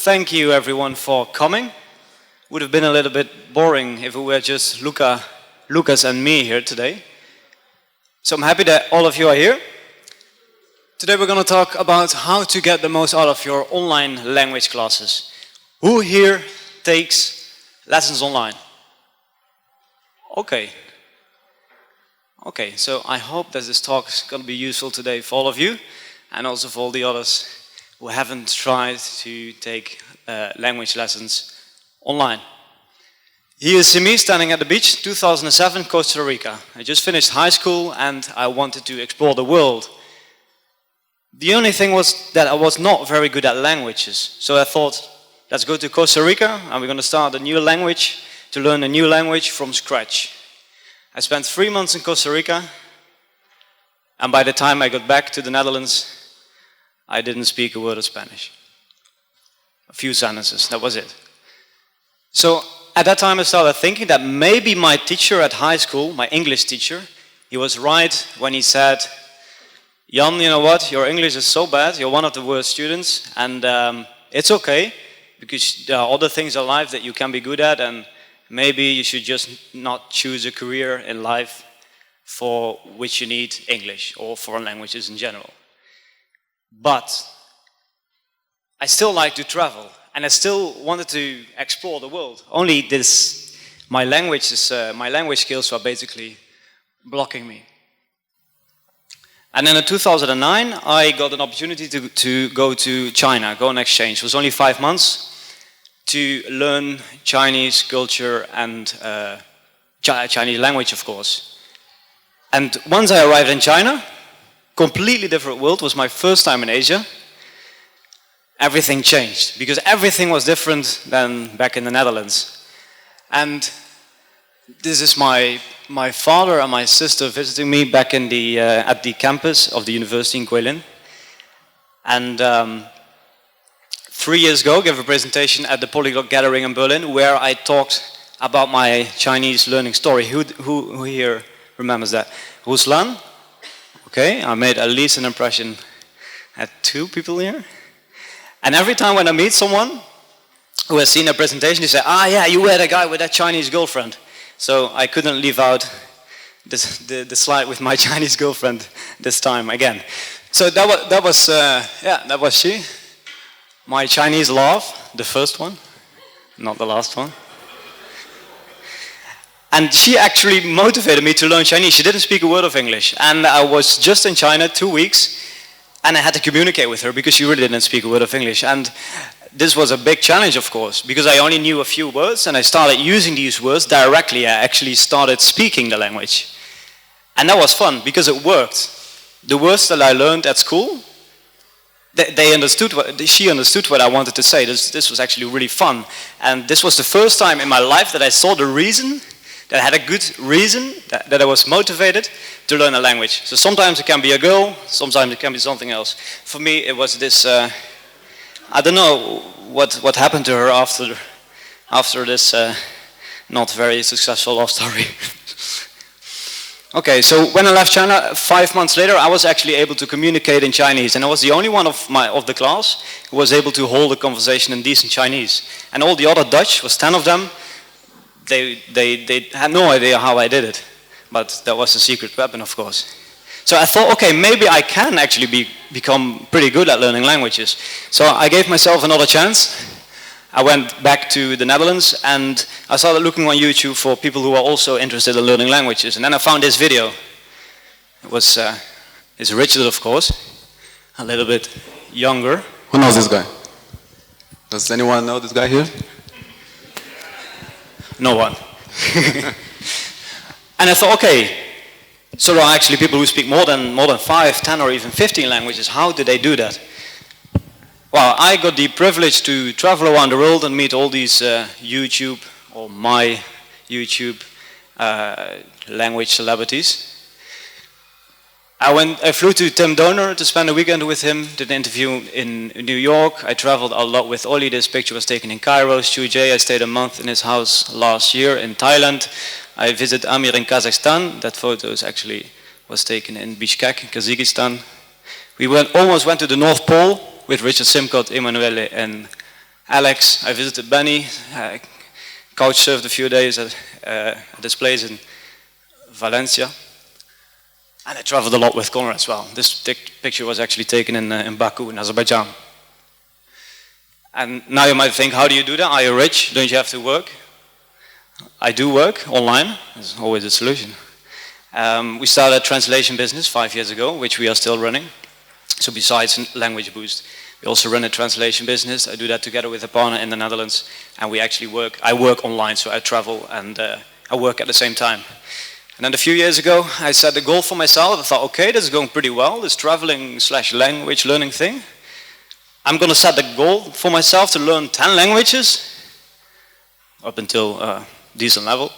Thank you everyone for coming. Would have been a little bit boring if it were just Lucas and me here today. So I'm happy that all of you are here. Today we're going to talk about how to get the most out of your online language classes. Who here takes lessons online? Okay, so I hope that this talk is going to be useful today for all of you and also for all the others who haven't tried to take language lessons online. Here is me standing at the beach, 2007, Costa Rica. I just finished high school and I wanted to explore the world. The only thing was that I was not very good at languages. So I thought, let's go to Costa Rica and we're going to start a new language, to learn a new language from scratch. I spent 3 months in Costa Rica, and by the time I got back to the Netherlands, I didn't speak a word of Spanish. A few sentences, that was it. So at that time I started thinking that maybe my teacher at high school, my English teacher, he was right when he said, Jan, you know what, your English is so bad, you're one of the worst students, and it's okay, because there are other things in life that you can be good at, and maybe you should just not choose a career in life for which you need English or foreign languages in general. But I still like to travel and I still wanted to explore the world. Only my language skills were basically blocking me. And then in 2009 I got an opportunity to go to China, go on exchange. It was only 5 months. To learn Chinese culture and Chinese language, of course. And once I arrived in China, completely different world, it was my first time in Asia. Everything changed, because everything was different than back in the Netherlands. And this is my father and my sister visiting me back in at the campus of the university in Guilin. And 3 years ago, I gave a presentation at the Polyglot gathering in Berlin where I talked about my Chinese learning story. Who here remembers that? Ruslan? Okay, I made at least an impression at 2 people here. And every time when I meet someone who has seen a presentation, they say, ah yeah, you were the guy with that Chinese girlfriend. So I couldn't leave out the slide with my Chinese girlfriend this time again. So that was she. My Chinese love, the first one, not the last one. And she actually motivated me to learn Chinese. She didn't speak a word of English. And I was just in China 2 weeks, and I had to communicate with her because she really didn't speak a word of English. And this was a big challenge, of course, because I only knew a few words, and I started using these words directly. I actually started speaking the language. And that was fun, because it worked. The words that I learned at school, she understood what I wanted to say. This was actually really fun. And this was the first time in my life that I saw the reason, that I had a good reason, that I was motivated to learn a language. So sometimes it can be a girl, sometimes it can be something else. For me it was this, I don't know what happened to her after this not very successful love story. Okay, so when I left China 5 months later, I was actually able to communicate in Chinese, and I was the only one of the class who was able to hold a conversation in decent Chinese. And all the other Dutch, was 10 of them, they had no idea how I did it, but that was a secret weapon, of course. So I thought, okay, maybe I can actually become pretty good at learning languages. So I gave myself another chance. I went back to the Netherlands and I started looking on YouTube for people who are also interested in learning languages. And then I found this video. It's Richard, of course, a little bit younger. Who knows this guy? Does anyone know this guy here? No one. And I thought, okay, so there are actually people who speak more than 5, 10 or even 15 languages. How do they do that? Well, I got the privilege to travel around the world and meet all these YouTube or my YouTube language celebrities. I flew to Tim Donor to spend a weekend with him, did an interview in New York. I traveled a lot with Oli. This picture was taken in Cairo. Stu J, I stayed a month in his house last year in Thailand. I visited Amir in Kazakhstan. That photo was taken in Bishkek, Kazakhstan. We almost went to the North Pole with Richard Simcott, Emanuele, and Alex, I visited Benny, couch surfed a few days at this place in Valencia. And I traveled a lot with Connor as well. This picture was actually taken in Baku, in Azerbaijan. And now you might think, how do you do that? Are you rich? Don't you have to work? I do work online. There's always a solution. We started a translation business 5 years ago, which we are still running. So besides Language Boost, we also run a translation business. I do that together with a partner in the Netherlands. And we actually work, I work online, so I travel and I work at the same time. And then a few years ago, I set a goal for myself. I thought, okay, this is going pretty well, this traveling / language learning thing. I'm going to set the goal for myself to learn 10 languages, up until a decent level,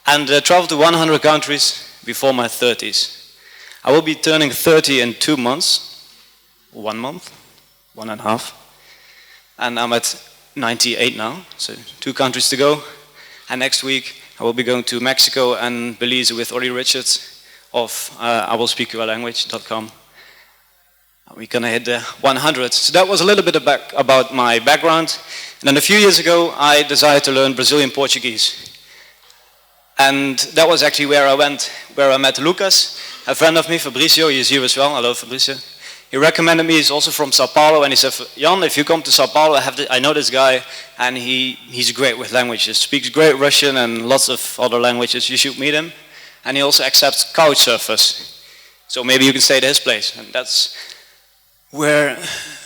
and travel to 100 countries before my 30s. I will be turning 30 in 2 months, 1 month, 1.5, and I'm at 98 now, so 2 countries to go. And next week, I will be going to Mexico and Belize with Ollie Richards of iwillspeakyoualanguage.com. We're going to hit the 100. So that was a little bit about my background. And then a few years ago, I decided to learn Brazilian Portuguese. And that was actually where I went, where I met Lucas, a friend of me, Fabricio. He is here as well. Hello, Fabricio. He recommended me. He's also from Sao Paulo. And he said, Jan, if you come to Sao Paulo, I know this guy. And he's great with languages. Speaks great Russian and lots of other languages. You should meet him. And he also accepts couch surfers. So maybe you can stay at his place. And that's where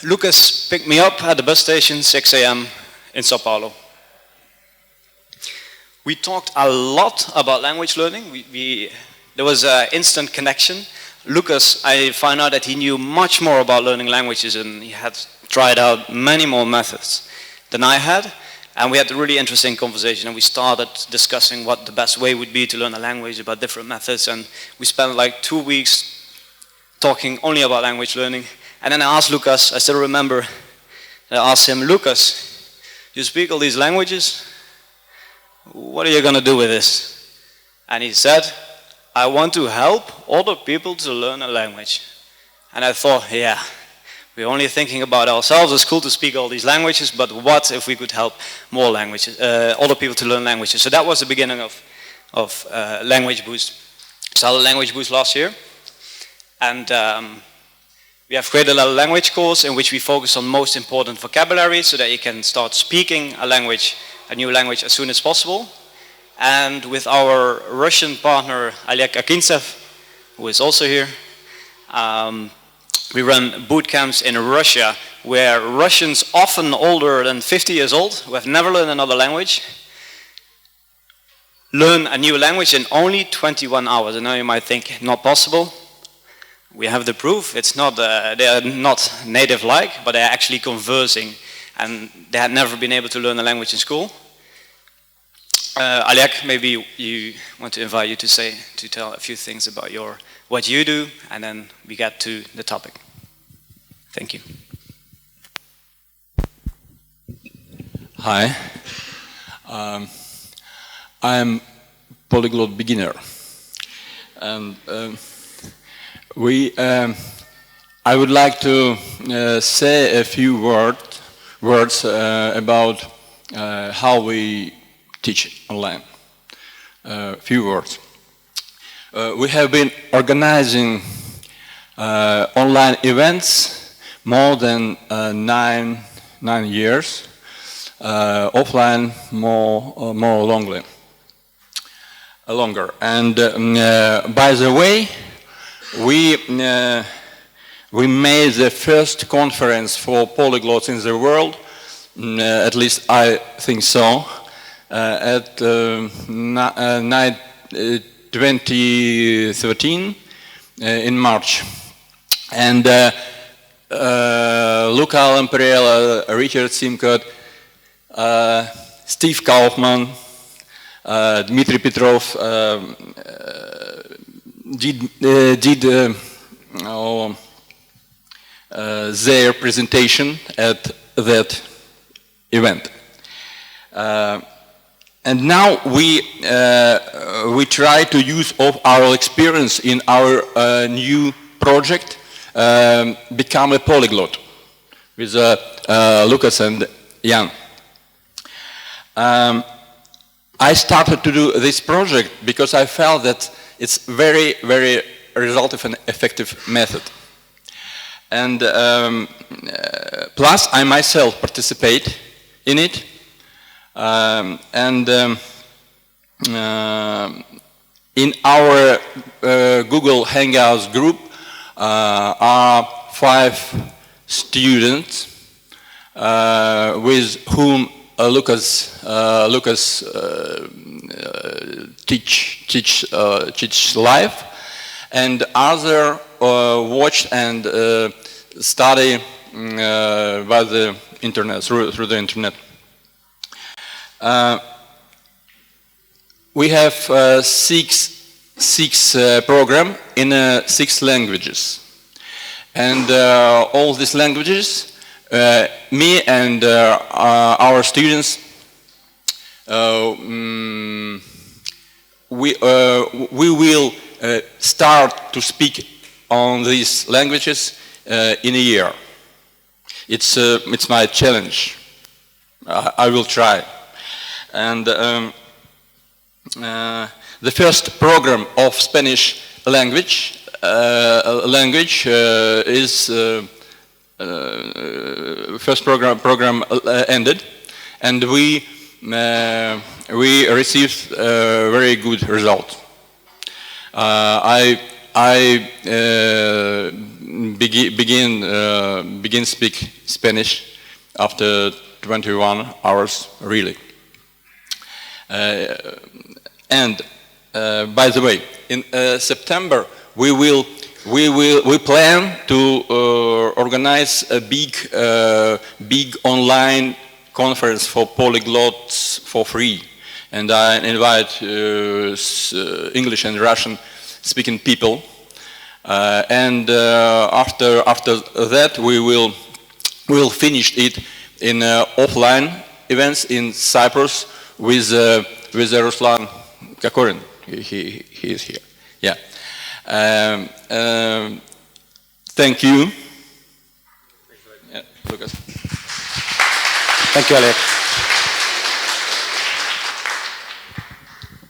Lucas picked me up at the bus station, 6 a.m. in Sao Paulo. We talked a lot about language learning. There was an instant connection. Lucas, I found out that he knew much more about learning languages and he had tried out many more methods than I had. And we had a really interesting conversation and we started discussing what the best way would be to learn a language, about different methods. And we spent like 2 weeks talking only about language learning. And then I asked Lucas, I still remember, I asked him, Lucas, you speak all these languages? What are you going to do with this? And he said, I want to help other people to learn a language. And I thought, yeah, we're only thinking about ourselves. It's cool to speak all these languages, but what if we could help more languages, other people to learn languages? So that was the beginning of Language Boost. Started Language Boost last year. And we have created a language course in which we focus on most important vocabulary so that you can start speaking a new language as soon as possible. And with our Russian partner, Alek, who is also here, we run boot camps in Russia where Russians often older than 50 years old, who have never learned another language, learn a new language in only 21 hours. And now you might think, not possible. We have the proof. It's not, they are not native-like, but they are actually conversing. And they had never been able to learn a language in school. Alek, maybe you want to invite you to tell a few things about what you do, and then we get to the topic. Thank you. Hi. I'm Polyglot beginner. And I would like to say a few words about how we teach online. Few words. We have been organizing online events more than 9 years, offline more longer. And by the way, we made the first conference for polyglots in the world, at least I think so, at 2013 in March. And Luca Lampriella, Richard Simcott, Steve Kaufman, Dmitry Petrov did their presentation at that event. And now we try to use of our experience in our new project, become a polyglot, with Lucas and Jan. I started to do this project because I felt that it's very, very resultive and effective method. And plus, I myself participate in it. In our Google Hangouts group are 5 students with whom Lucas teach live, and other watch and study by the internet, through the internet. We have six program in 6 languages, and all these languages, me and our students, we will start to speak on these languages in a year. It's my challenge. I will try. And the first program of Spanish language is first program ended, and we received a very good result. I begin speak Spanish after 21 hours, really. And by the way, in September we plan to organize a big online conference for polyglots for free, and I invite English and Russian speaking people. And after that, we will finish it in offline events in Cyprus with Ruslan Kakorin. He is here. Yeah. Thank you. Yeah, Lucas. Thank you, Alek.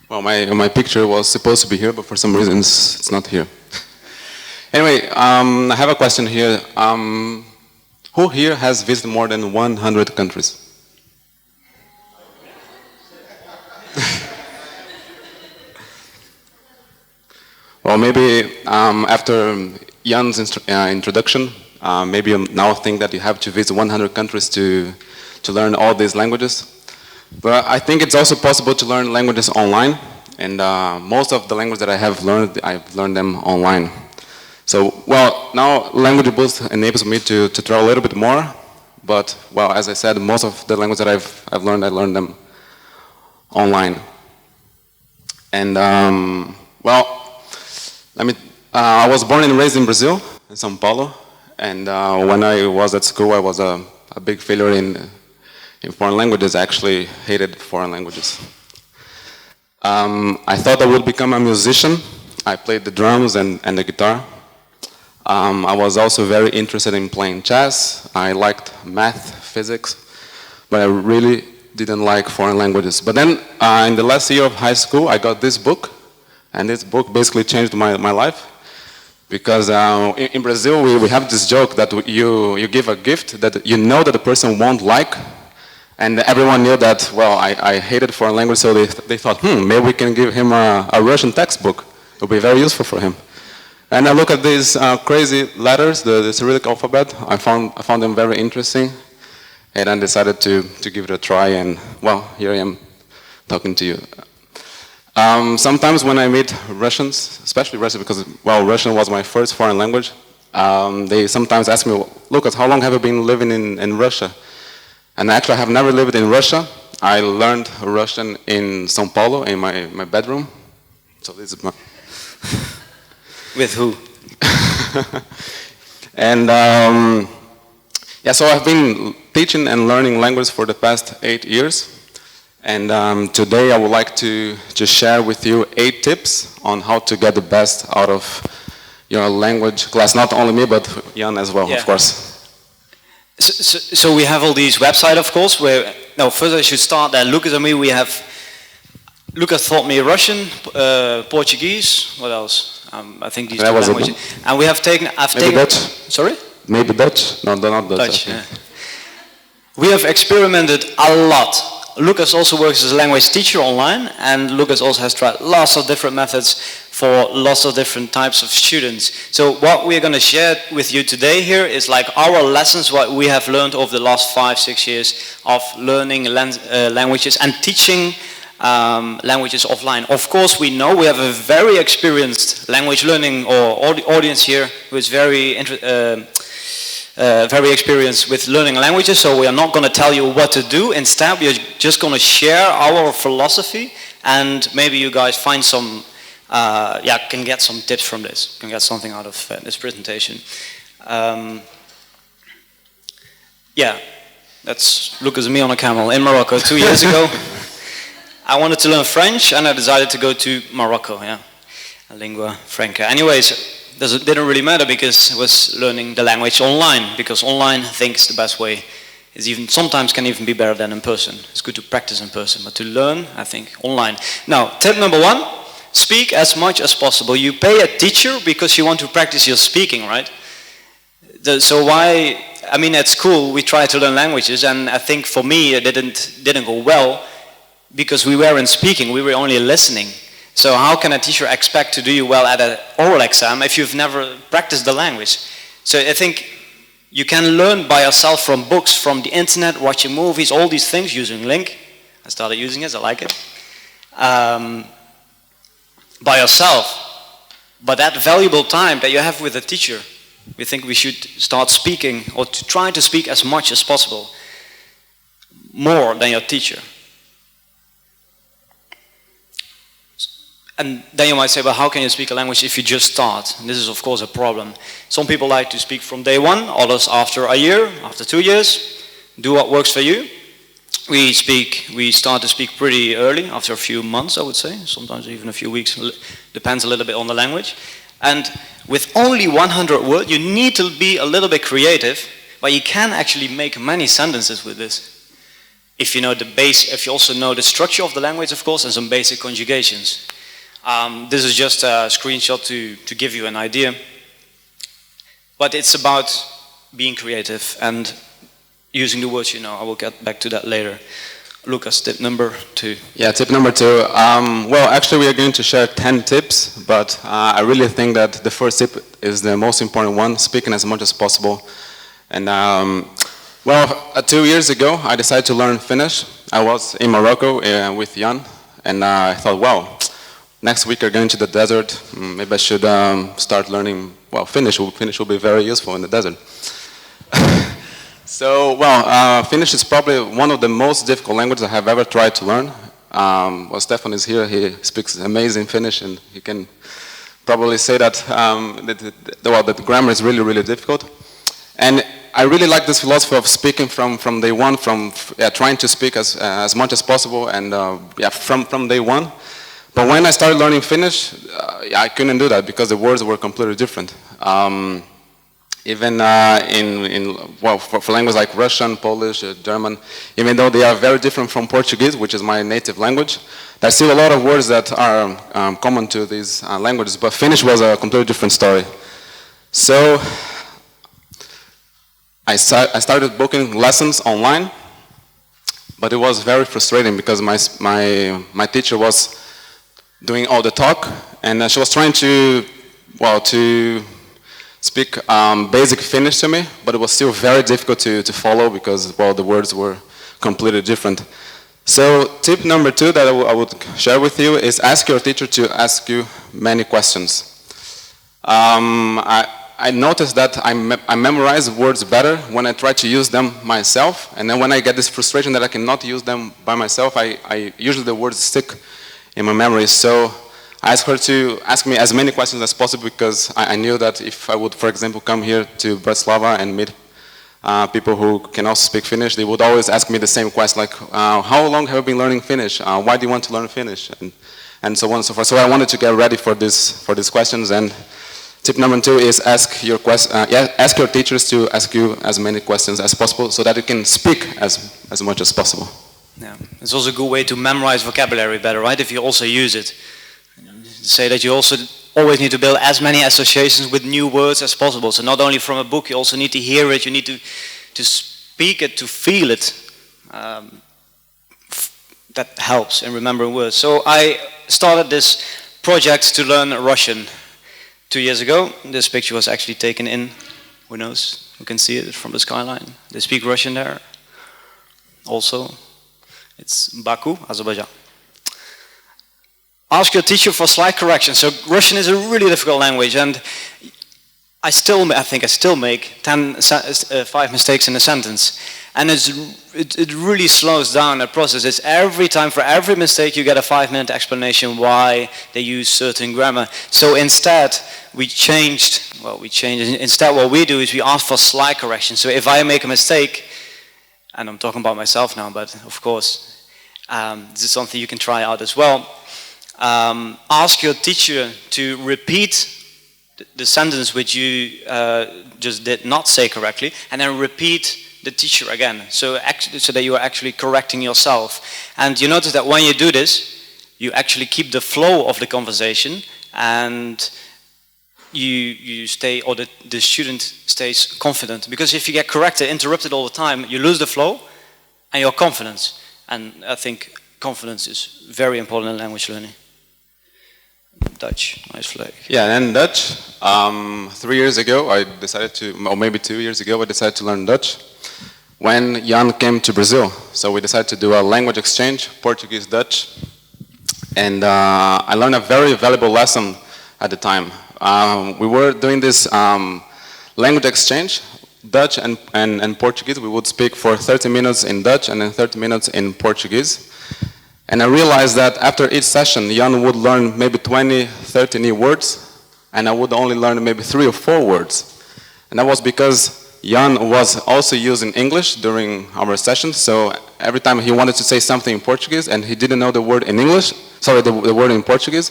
Well, my picture was supposed to be here, but for some reasons it's not here. Anyway, I have a question here. Who here has visited more than 100 countries? Well, maybe after Jan's introduction, maybe you now think that you have to visit 100 countries to learn all these languages. But I think it's also possible to learn languages online, and most of the languages that I've learned them online. So, well, now Language Boost enables me to try a little bit more, but, well, as I said, most of the languages that I've learned, I learned them online. And, well, I was born and raised in Brazil, in São Paulo, and when I was at school, I was a big failure in foreign languages. I actually hated foreign languages. I thought I would become a musician. I played the drums and the guitar. I was also very interested in playing chess. I liked math, physics, but I really didn't like foreign languages. But then, in the last year of high school, I got this book, and this book basically changed my life. Because in Brazil, we have this joke that you give a gift that you know that the person won't like, and everyone knew that, well, I hated foreign language, so they thought, maybe we can give him a Russian textbook. It will be very useful for him. And I look at these crazy letters, the Cyrillic alphabet. I found them very interesting, and I decided to give it a try, and, well, here I am talking to you. Sometimes when I meet Russians, especially Russian, because, well, Russian was my first foreign language, they sometimes ask me, Lucas, how long have you been living in Russia? And actually, I have never lived in Russia. I learned Russian in São Paulo, in my bedroom. So this is my... With who? And, yeah, so I've been teaching and learning language for the past 8 years. And today I would like to share with you 8 tips on how to get the best out of your language class. Not only me, but Jan as well, yeah. Of course. So we have all these websites, of course, where, no, first I should start that Lucas and me, Lucas taught me Russian, Portuguese, what else? I think these two languages. And we have taken, Maybe Dutch? Sorry? Maybe Dutch? No, not Dutch. Dutch, yeah. We have experimented a lot. Lucas also works as a language teacher online, and Lucas also has tried lots of different methods for lots of different types of students. So what we're going to share with you today here is like our lessons, what we have learned over the last 5-6 years of learning languages and teaching languages offline. Of course, we know we have a very experienced language learning or audience here who is very experienced with learning languages, so we are not going to tell you what to do. Instead, we are just going to share our philosophy, and maybe you guys find some, can get some tips from this, can get something out of this presentation. That's Lucas and me on a camel in Morocco 2 years ago. I wanted to learn French, and I decided to go to Morocco, a lingua franca. Anyways, it didn't really matter because I was learning the language online, because online I think is the best way. It's even sometimes can even be better than in person. It's good to practice in person, but to learn, I think, online. Now, tip number 1, speak as much as possible. You pay a teacher because you want to practice your speaking, right? So why, I mean, at school we try to learn languages, and I think for me it didn't go well because we weren't speaking, we were only listening. So how can a teacher expect to do you well at an oral exam if you've never practiced the language? So I think you can learn by yourself from books, from the internet, watching movies, all these things, using Link. I started using it, I like it. By yourself. But that valuable time that you have with a teacher, we think we should start speaking, or to try to speak as much as possible. More than your teacher. And then you might say, well, how can you speak a language if you just start? And this is, of course, a problem. Some people like to speak from day one, others after a year, after 2 years. Do what works for you. We start to speak pretty early, after a few months, I would say. Sometimes even a few weeks, depends a little bit on the language. And with only 100 words, you need to be a little bit creative, but you can actually make many sentences with this. If you know if you also know the structure of the language, of course, and some basic conjugations. This is just a screenshot to give you an idea. But it's about being creative and using the words you know. I will get back to that later. Lucas, tip number 2. Yeah, tip number 2. Well, actually we are going to share 10 tips, but I really think that the first tip is the most important one, speaking as much as possible. And 2 years ago, I decided to learn Finnish. I was in Morocco with Jan, and I thought, wow, next week we're going to the desert. Maybe I should start learning, Finnish. Finnish will be very useful in the desert. So, Finnish is probably one of the most difficult languages I have ever tried to learn. Stefan is here. He speaks amazing Finnish, and he can probably say that that the grammar is really, really difficult. And I really like this philosophy of speaking from day one, trying to speak as much as possible, and from day one. But when I started learning Finnish, I couldn't do that because the words were completely different. Even for languages like Russian, Polish, German, even though they are very different from Portuguese, which is my native language, there's still a lot of words that are common to these languages. But Finnish was a completely different story. So I started booking lessons online, but it was very frustrating because my teacher was doing all the talk, and she was trying to speak basic Finnish to me, but it was still very difficult to follow because the words were completely different. So tip number 2 that I would share with you is ask your teacher to ask you many questions. I noticed that I memorize words better when I try to use them myself, and then when I get this frustration that I cannot use them by myself, usually the words stick in my memory. So I asked her to ask me as many questions as possible because I knew that if I would, for example, come here to Bratislava and meet people who can also speak Finnish, they would always ask me the same question, like, how long have you been learning Finnish? Why do you want to learn Finnish? And so on and so forth. So I wanted to get ready for these questions, and Tip number 2 is ask your teachers to ask you as many questions as possible so that you can speak as much as possible. Yeah. It's also a good way to memorize vocabulary better, right? If you also use it. Say that you also always need to build as many associations with new words as possible. So not only from a book, you also need to hear it, you need to speak it, to feel it. That helps in remembering words. So I started this project to learn Russian 2 years ago. This picture was actually taken in, who knows, you can see it from the skyline. They speak Russian there. Also, it's Baku, Azerbaijan. Ask your teacher for slight correction. So Russian is a really difficult language, and I think I still make 5 mistakes in a sentence. And it really slows down the process. It's every time, for every mistake, you get a 5-minute explanation why they use certain grammar. So instead, instead what we do is we ask for slight correction. So if I make a mistake, and I'm talking about myself now, but of course, this is something you can try out as well. Ask your teacher to repeat the sentence which you just did not say correctly, and then repeat the teacher again, so that you are actually correcting yourself. And you notice that when you do this, you actually keep the flow of the conversation, and you stay, or the student stays confident. Because if you get corrected, interrupted all the time, you lose the flow and your confidence. And I think confidence is very important in language learning. Dutch, nice flag. Yeah, and Dutch. 3 years ago, I decided to, or maybe 2 years ago, I decided to learn Dutch when Jan came to Brazil. So we decided to do a language exchange, Portuguese, Dutch. And I learned a very valuable lesson at the time. We were doing this language exchange, Dutch and Portuguese. We would speak for 30 minutes in Dutch and then 30 minutes in Portuguese. And I realized that after each session, Jan would learn maybe 20, 30 new words, and I would only learn maybe 3 or 4 words. And that was because Jan was also using English during our sessions, so every time he wanted to say something in Portuguese and he didn't know the word in English, sorry, the word in Portuguese,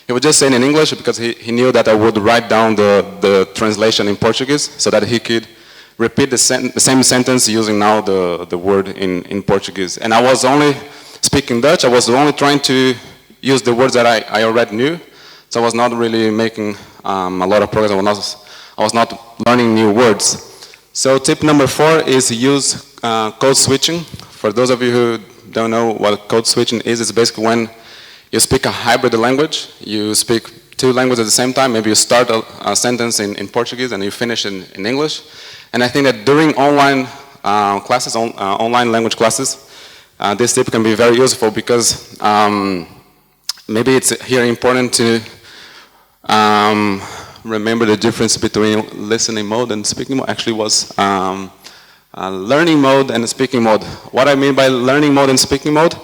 he would just say it in English because he knew that I would write down the translation in Portuguese so that he could repeat the same sentence using now the word in Portuguese. And I was only speaking Dutch, I was only trying to use the words that I already knew, so I was not really making a lot of progress. I was not learning new words. So tip number 4 is use code switching. For those of you who don't know what code switching is, it's basically when you speak a hybrid language, you speak 2 languages at the same time. Maybe you start a sentence in Portuguese and you finish in English. And I think that during online classes, online language classes, this tip can be very useful because maybe it's here important to remember the difference between listening mode and speaking mode. Actually was learning mode and speaking mode. What I mean by learning mode and speaking mode,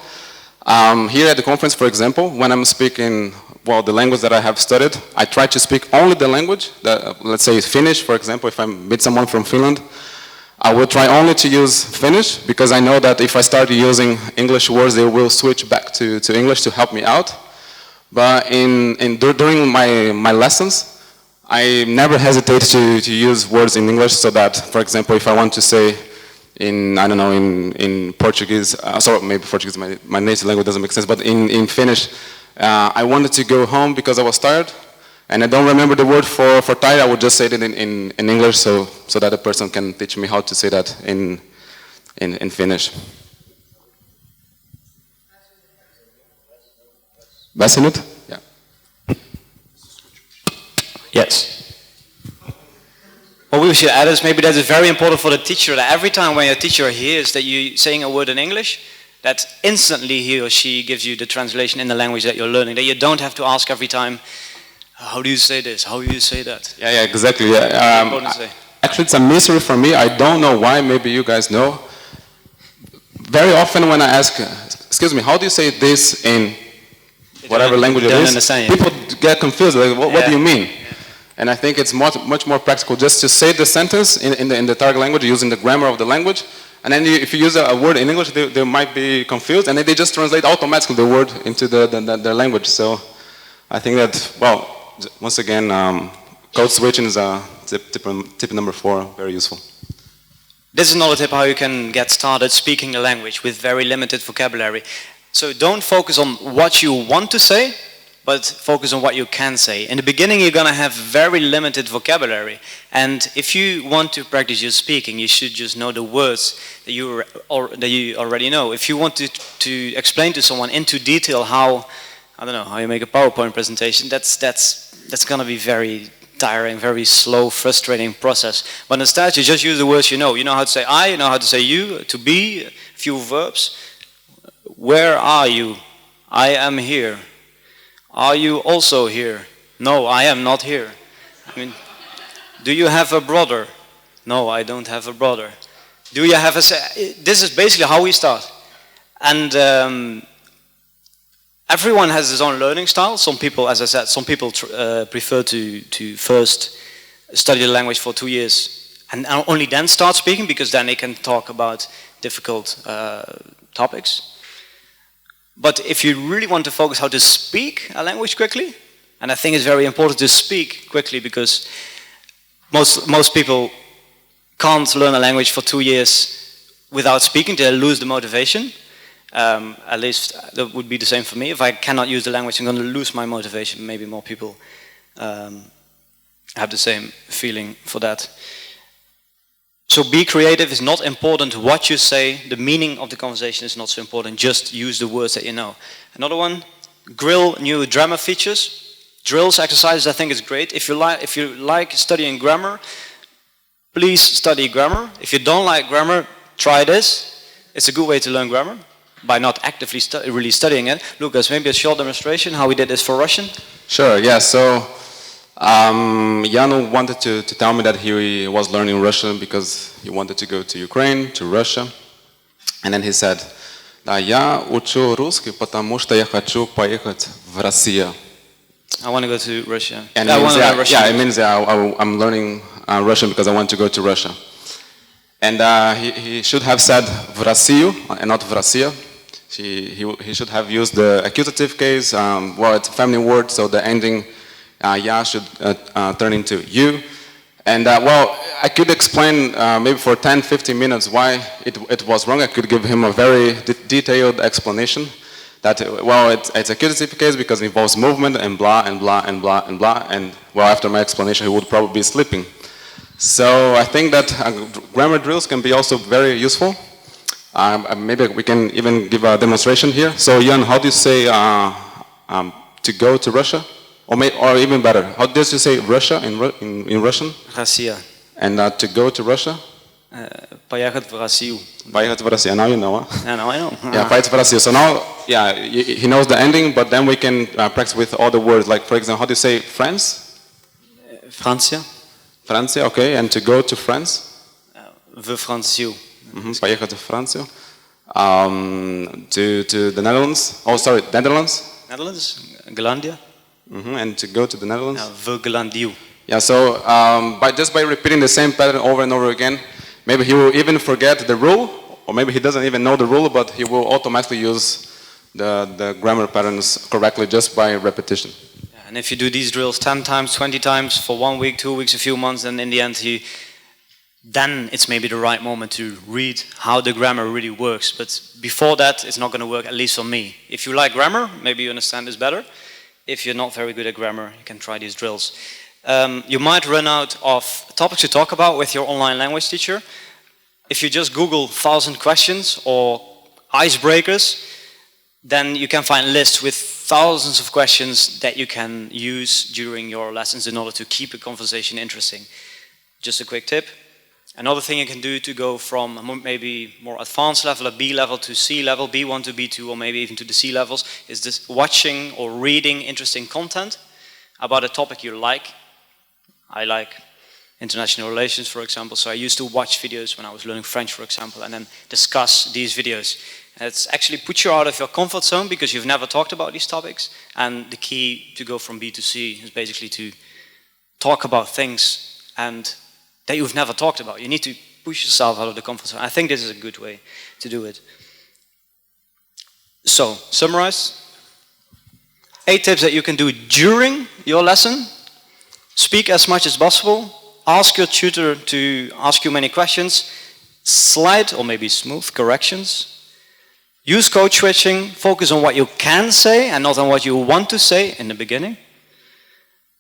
here at the conference, for example, when I'm speaking, well, the language that I have studied, I try to speak only the language, let's say Finnish, for example, if I meet someone from Finland, I will try only to use Finnish because I know that if I start using English words, they will switch back to English to help me out. But during my lessons, I never hesitate to use words in English so that, for example, if I want to say in Portuguese, sorry, maybe Portuguese, my native language doesn't make sense, but in Finnish, I wanted to go home because I was tired, and I don't remember the word for tired. I would just say it in English so that the person can teach me how to say that in Finnish. Väsynyt? Yeah. Yes. What we should add is maybe that is very important for the teacher, that every time when your teacher hears that you're saying a word in English, that instantly he or she gives you the translation in the language that you're learning, that you don't have to ask every time, how do you say this, how do you say that? Yeah, exactly. Yeah. Actually, it's a mystery for me. I don't know why, maybe you guys know. Very often when I ask, excuse me, how do you say this in whatever language it is, people get confused, like, what do you mean? And I think it's much more practical just to say the sentence in the target language using the grammar of the language. And then if you use a word in English, they might be confused, and then they just translate automatically the word into their language. So I think that, well, once again, Code switching is tip number 4, very useful. This is another tip how you can get started speaking the language with very limited vocabulary. So don't focus on what you want to say, but focus on what you can say. In the beginning, you're going to have very limited vocabulary. And if you want to practice your speaking, you should just know the words that you already know. If you want to explain to someone into detail how, I don't know, how you make a PowerPoint presentation, that's going to be very tiring, very slow, frustrating process. But instead, you just use the words you know. You know how to say I, you know how to say you, to be, a few verbs. Where are you? I am here. Are you also here? No, I am not here. I mean, do you have a brother? No, I don't have a brother. Do you have a... This is basically how we start. And everyone has his own learning style. Some people, as I said, some people prefer to first study the language for 2 years and only then start speaking, because then they can talk about difficult topics. But if you really want to focus how to speak a language quickly, and I think it's very important to speak quickly, because most people can't learn a language for 2 years without speaking. They lose the motivation. At least that would be the same for me. If I cannot use the language, I'm going to lose my motivation. Maybe more people have the same feeling for that. So be creative is not important what you say. The meaning of the conversation is not so important. Just use the words that you know. Another one, grill new grammar features. Drills, exercises, I think is great. If you like studying grammar, please study grammar. If you don't like grammar, try this. It's a good way to learn grammar by not actively really studying it. Lucas, maybe a short demonstration how we did this for Russian? Sure, yeah, so Jan wanted to tell me that he was learning Russian because he wanted to go to Ukraine, to Russia. And then he said, "Да, я учу русский, потому что я хочу поехать в Россию." I want to go to Russia. And I want to learn Russian. Yeah, it means I'm learning Russian because I want to go to Russia. And he should have said в Россию and not в Россия. He should have used the accusative case. Well, it's a family word, so the ending ya should turn into you. And well, I could explain maybe for 10-15 minutes why it was wrong. I could give him a very detailed explanation that, well, it's a accusative case because it involves movement and blah and blah and blah and blah. And well, after my explanation, he would probably be sleeping. So I think that grammar drills can be also very useful. Maybe we can even give a demonstration here. So Jan, how do you say to go to Russia? Or even better, how does you say Russia in Russian? Россия. And to go to Russia? Поехать в Россию. Поехать в Россию. Now you know, huh? Yeah, now I know. Yeah, поехать в Россию. So now, yeah, he knows the ending, but then we can practice with all the words. Like, for example, how do you say France? Francia. Francia, okay. And to go to France? В Францию. Поехать в Францию. To the Netherlands. Oh, sorry, Netherlands. Netherlands. Glandia. And to go to the Netherlands? V Glandiu. Yeah, so just by repeating the same pattern over and over again, maybe he will even forget the rule, or maybe he doesn't even know the rule, but he will automatically use the grammar patterns correctly just by repetition. Yeah, and if you do these drills 10 times, 20 times for 1 week, 2 weeks, a few months, then in the end then it's maybe the right moment to read how the grammar really works. But before that, it's not going to work, at least on me. If you like grammar, maybe you understand this better. If you're not very good at grammar, you can try these drills. You might run out of topics to talk about with your online language teacher. If you just Google 1,000 questions or icebreakers, then you can find lists with thousands of questions that you can use during your lessons in order to keep a conversation interesting. Just a quick tip. Another thing you can do to go from maybe more advanced level, a B level to C level, B1 to B2, or maybe even to the C levels, is this watching or reading interesting content about a topic you like. I like international relations, for example, so I used to watch videos when I was learning French, for example, and then discuss these videos. And it's actually put you out of your comfort zone because you've never talked about these topics, and the key to go from B to C is basically to talk about things and that you've never talked about. You need to push yourself out of the comfort zone. I think this is a good way to do it. So, summarize. 8 tips that you can do during your lesson. Speak as much as possible. Ask your tutor to ask you many questions. Slight or maybe smooth corrections. Use code switching. Focus on what you can say and not on what you want to say in the beginning.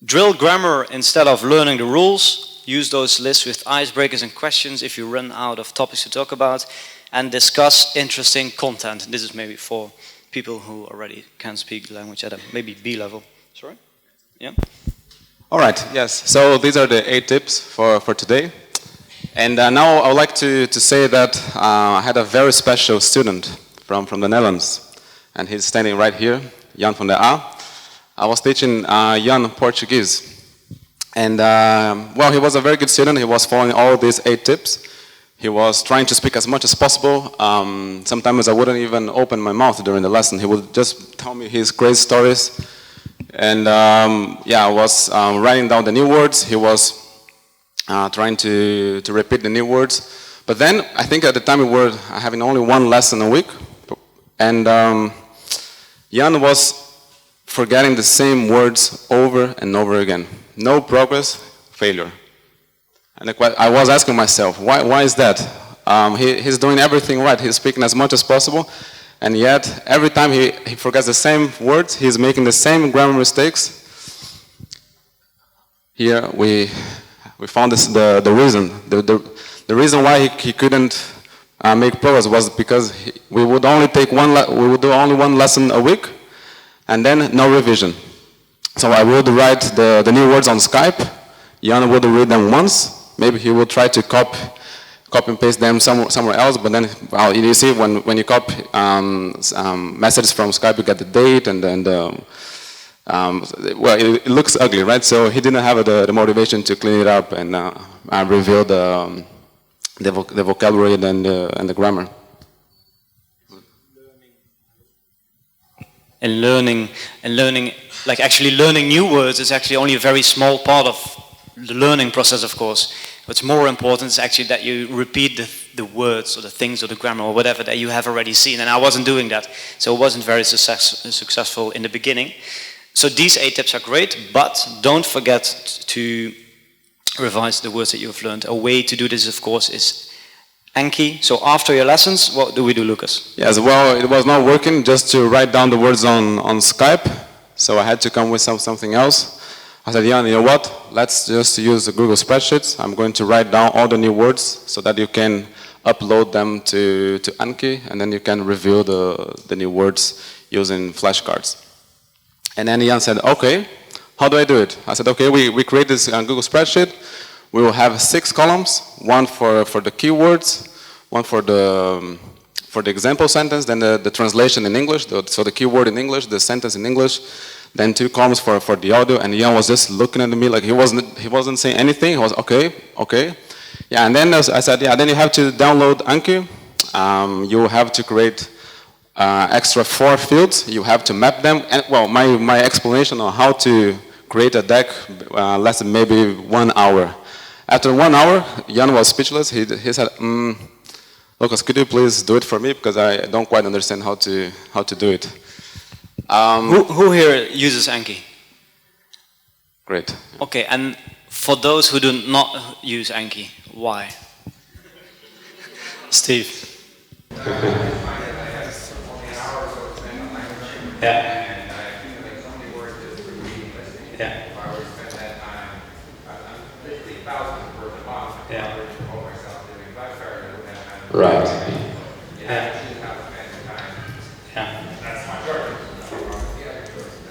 Drill grammar instead of learning the rules. Use those lists with icebreakers and questions if you run out of topics to talk about. And discuss interesting content. This is maybe for people who already can speak the language at a maybe B level. Sorry? Yeah? All right, yes. So these are the 8 tips for today. And now I would like to say that I had a very special student from the Netherlands. And he's standing right here, Jan van der A. I was teaching Jan Portuguese. And well, he was a very good student. He was following all these 8 tips. He was trying to speak as much as possible. Sometimes I wouldn't even open my mouth during the lesson. He would just tell me his great stories. And yeah, I was writing down the new words. He was trying to repeat the new words. But then, I think at the time we were having only 1 lesson a week. And Jan was forgetting the same words over and over again. No progress, failure. And I was asking myself, why is that? He's doing everything right. He's speaking as much as possible. And yet, every time he forgets the same words, he's making the same grammar mistakes. Here we found the reason. The reason why he couldn't make progress was because we would only do only 1 lesson a week, and then no revision. So I would write the new words on Skype. Jan would read them once. Maybe he would try to copy and paste them somewhere else, but then, well, you see, when you copy messages from Skype, you get the date, and then well, it looks ugly, right? So he didn't have the motivation to clean it up and reveal the vocabulary and the grammar. And learning, like actually learning new words is actually only a very small part of the learning process, of course. What's more important is actually that you repeat the words or the things or the grammar or whatever that you have already seen. And I wasn't doing that, so it wasn't very successful in the beginning. So these 8 tips are great, but don't forget to revise the words that you have learned. A way to do this, of course, is Anki. So after your lessons, what do we do, Lucas? Yes, well, it was not working just to write down the words on Skype, so I had to come with something else. I said, Jan, you know what? Let's just use the Google Spreadsheets. I'm going to write down all the new words so that you can upload them to Anki, and then you can review the new words using flashcards. And then Jan said, okay, how do I do it? I said, okay, we create this Google Spreadsheet. We will have 6 columns, 1 for the keywords, 1 for the example sentence, then the translation in English, so the keyword in English, the sentence in English, then 2 columns for the audio. And Jan was just looking at me like he wasn't saying anything. He was okay. Yeah, and then I said, yeah, then you have to download Anki. You have to create extra 4 fields. You have to map them. And well, my explanation on how to create a deck lasted maybe 1 hour. After 1 hour, Jan was speechless. He said, Lucas, could you please do it for me, because I don't quite understand how to do it. Who here uses Anki? Great. Okay, and for those who do not use Anki, why? Steve. Yeah. Yeah. Right. Yeah.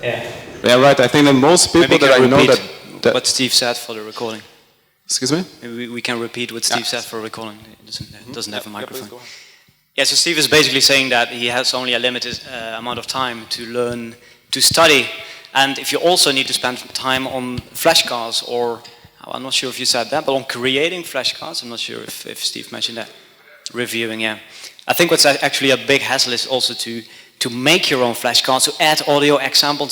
Yeah. Yeah, right. I think that most people that I know that what Steve said for the recording. Excuse me? Maybe we can repeat what Steve said for recording. It doesn't have a microphone. Yeah, so Steve is basically saying that he has only a limited amount of time to learn, to study. And if you also need to spend time on flashcards, or I'm not sure if you said that, but on creating flashcards, I'm not sure if Steve mentioned that. Reviewing, yeah. I think what's actually a big hassle is also to make your own flashcards, to add audio example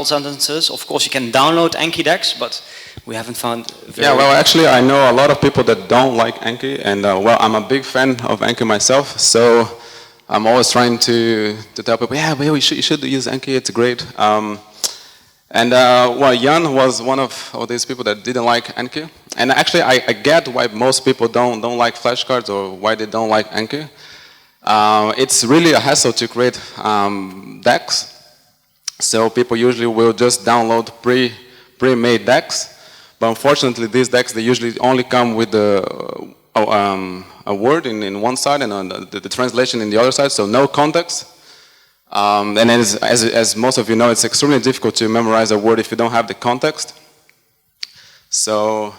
sentences. Of course, you can download Anki decks, but we haven't found. Yeah, well, actually, I know a lot of people that don't like Anki, and well, I'm a big fan of Anki myself, so I'm always trying to tell people, yeah, well, you should use Anki. It's great. And well, Jan was one of these people that didn't like Anki. And actually, I get why most people don't like flashcards or why they don't like Anki. It's really a hassle to create decks. So people usually will just download pre-made decks. But unfortunately, these decks, they usually only come with a word in one side and the translation in the other side, so no context. And as most of you know, it's extremely difficult to memorize a word if you don't have the context. So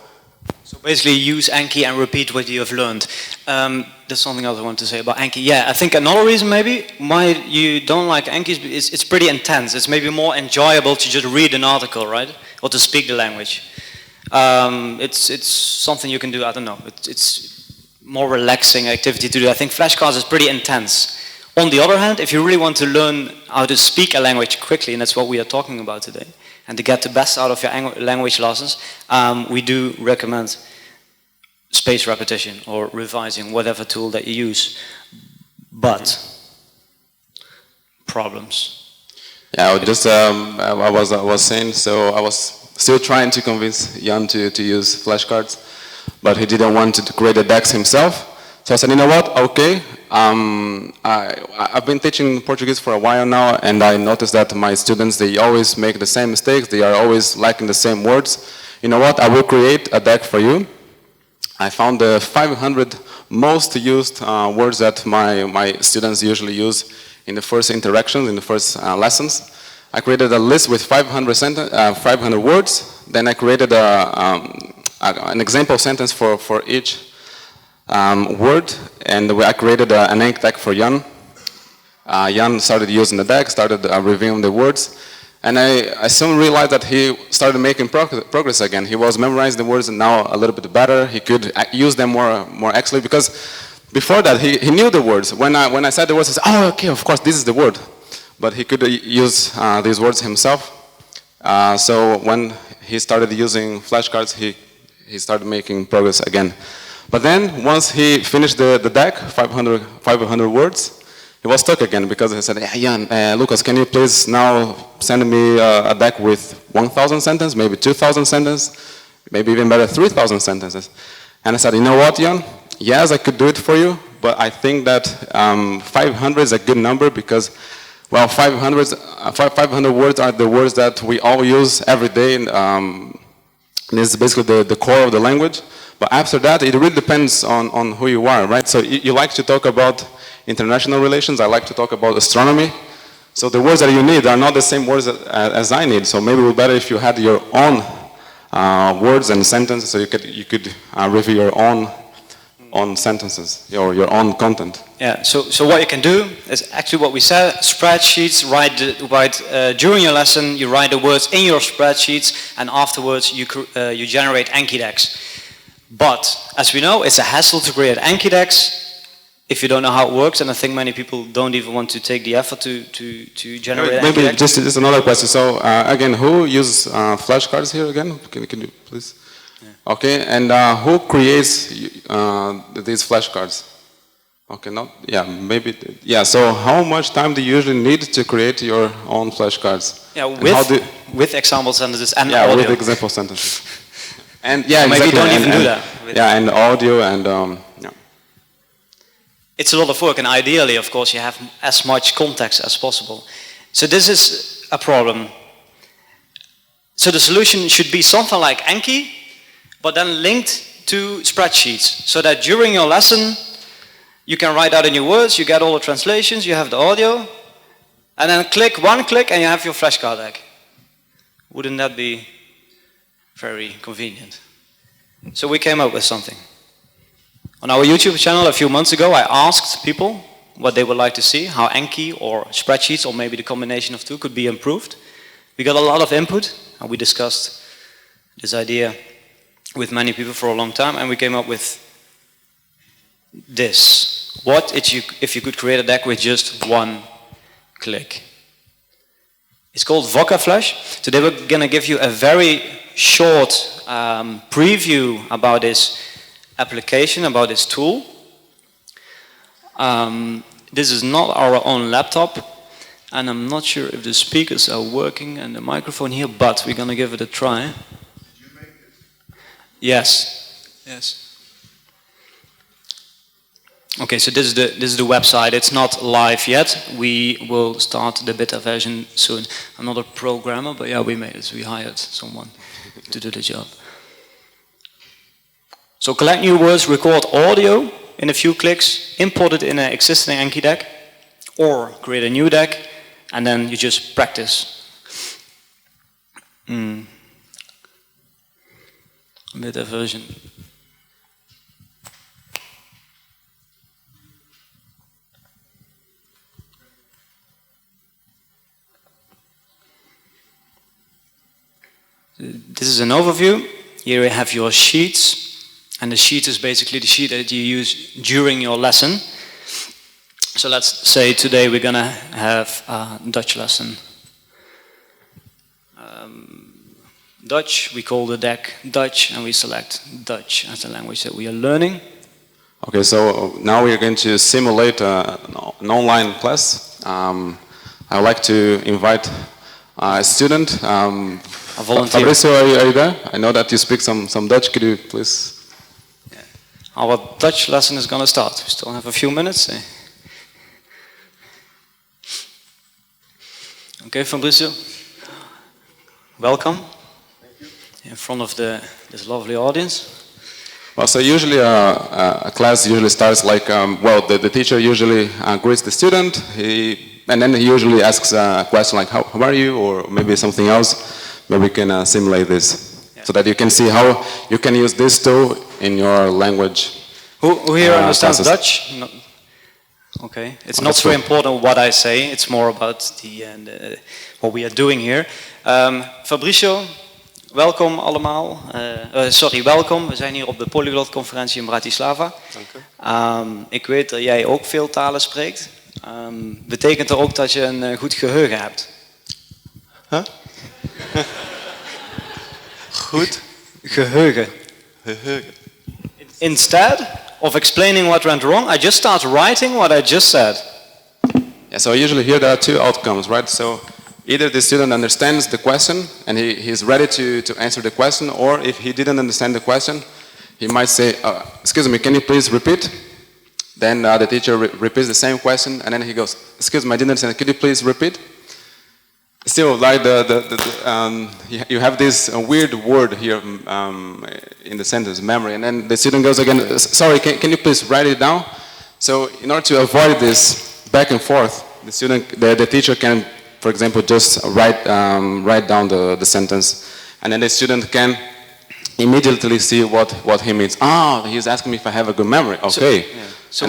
basically use Anki and repeat what you have learned. There's something else I want to say about Anki. Yeah, I think another reason maybe why you don't like Anki is it's pretty intense. It's maybe more enjoyable to just read an article, right? Or to speak the language. It's something you can do, I don't know. It's more relaxing activity to do. I think flashcards is pretty intense. On the other hand, if you really want to learn how to speak a language quickly, and that's what we are talking about today, and to get the best out of your language lessons, we do recommend spaced repetition or revising, whatever tool that you use. But problems. Yeah, I was saying, so I was still trying to convince Jan to use flashcards, but he didn't want to create the decks himself. So I said, you know what, okay. I've been teaching Portuguese for a while now, and I noticed that my students, they always make the same mistakes. They are always lacking the same words. You know what, I will create a deck for you. I found the 500 most used words that my students usually use in the first interactions, in the first lessons. I created a list with 500 words. Then I created an example sentence for each word, and I created an Anki deck for Jan. Jan started using the deck, started reviewing the words, and I soon realized that he started making progress again. He was memorizing the words now a little bit better. He could use them more actually, because before that he knew the words. When I said the words, he said, oh, okay, of course, this is the word. But he could use these words himself. So when he started using flashcards, he started making progress again. But then, once he finished the deck, 500 words, he was stuck again because he said, hey, Jan, Lucas, can you please now send me a deck with 1,000 sentences, maybe 2,000 sentences, maybe even better, 3,000 sentences. And I said, you know what, Jan? Yes, I could do it for you, but I think that 500 is a good number because, well, 500 words are the words that we all use every day. And this is basically the core of the language. But after that, it really depends on who you are, right? So you like to talk about international relations. I like to talk about astronomy. So the words that you need are not the same words as I need. So maybe it would be better if you had your own words and sentences, so you could review your own sentences, your own content. Yeah. So what you can do is actually what we said: spreadsheets. Write during your lesson. You write the words in your spreadsheets, and afterwards you generate Anki decks. But, as we know, it's a hassle to create Anki decks if you don't know how it works, and I think many people don't even want to take the effort to generate Anki maybe decks. just another question. So, again, who uses flashcards here again? Can you please? Yeah. Okay, and who creates these flashcards? Okay, maybe, so how much time do you usually need to create your own flashcards? Yeah, with example sentences and audio. audio. With example sentences. And maybe you don't even do that. And audio and It's a lot of work, and ideally, of course, you have as much context as possible. So this is a problem. So the solution should be something like Anki, but then linked to spreadsheets, so that during your lesson, you can write out in your words, you get all the translations, you have the audio, and then one click, and you have your flashcard deck. Wouldn't that be very convenient? So we came up with something. On our YouTube channel a few months ago, I asked people what they would like to see, how Anki or spreadsheets, or maybe the combination of two, could be improved. We got a lot of input, and we discussed this idea with many people for a long time, and we came up with this. What if you could create a deck with just one click? It's called VocaFlash. Today we're going to give you a very short preview about this application, about this tool. This is not our own laptop. And I'm not sure if the speakers are working and the microphone here, but we're going to give it a try. Did you make this? Yes. Yes. Okay, so this is the website. It's not live yet. We will start the beta version soon. I'm not a programmer, but yeah, we made it. We hired someone to do the job. So collect new words, record audio in a few clicks, import it in an existing Enki deck, or create a new deck, and then you just practice. Beta version. This is an overview. Here you have your sheets, and the sheet is basically the sheet that you use during your lesson. So let's say today we're going to have a Dutch lesson. Dutch, we call the deck Dutch, and we select Dutch as the language that we are learning. Okay, so now we're going to simulate an online class. I would like to invite a student. A volunteer. Fabrizio, are you there? I know that you speak some Dutch. Could you please? Yeah. Our Dutch lesson is going to start. We still have a few minutes. Okay, Fabrizio. Welcome. Thank you. In front of this lovely audience. Well, so usually a class usually starts like, the teacher usually greets the student, and then he usually asks a question like, how are you, or maybe something else. Maybe we can simulate this, so that you can see how you can use this tool in your language. Who here understands classes. Dutch? No. Okay, it's not so important what I say, it's more about what we are doing here. Fabricio, welkom allemaal. Welkom. We zijn hier op de Polyglot conferentie in Bratislava. Dank u. Ik weet dat jij ook veel talen spreekt. Betekent er ook dat je een goed geheugen hebt? Huh? Goed geheugen. Instead of explaining what went wrong, I just start writing what I just said. Yeah, so usually here there are two outcomes, right? So either the student understands the question and he's ready to answer the question, or if he didn't understand the question, he might say, excuse me, can you please repeat? Then the teacher repeats the same question, and then he goes, excuse me, I didn't understand, could you please repeat? Still, like you have this weird word here in the sentence, memory, and then the student goes again, sorry, can you please write it down? So in order to avoid this back and forth, the teacher can, for example, just write down the sentence, and then the student can immediately see what he means. Ah, he's asking me if I have a good memory. Okay. So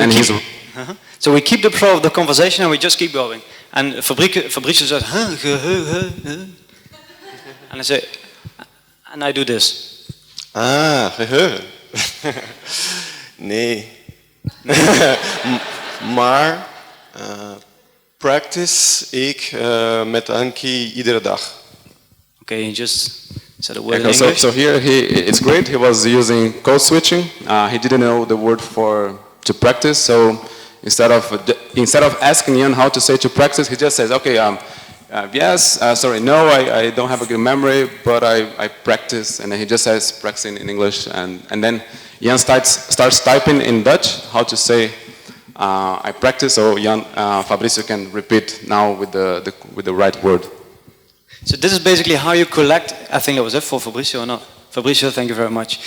we keep the flow of the conversation and we just keep going. And Fabricio says, and I say, and I do this. Ah, geheugen. Nee. Maar practice ik met Anki iedere dag. Okay, you just said a word in English. So here it's great. He was using code switching. He didn't know the word to practice. So instead of asking Jan how to say to practice, he just says, okay, yes, sorry, no, I don't have a good memory, but I practice, and then he just says practicing in English, and then Jan starts typing in Dutch how to say I practice, so Fabrizio can repeat now with the right word. So this is basically how you collect. I think that was it for Fabricio or not. Fabricio, thank you very much.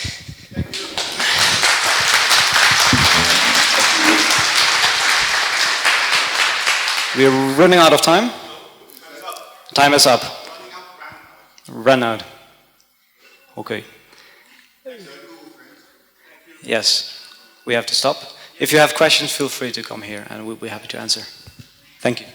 We're running out of time. Time is up. Run out. Okay. Yes, we have to stop. If you have questions, feel free to come here and we'll be happy to answer. Thank you.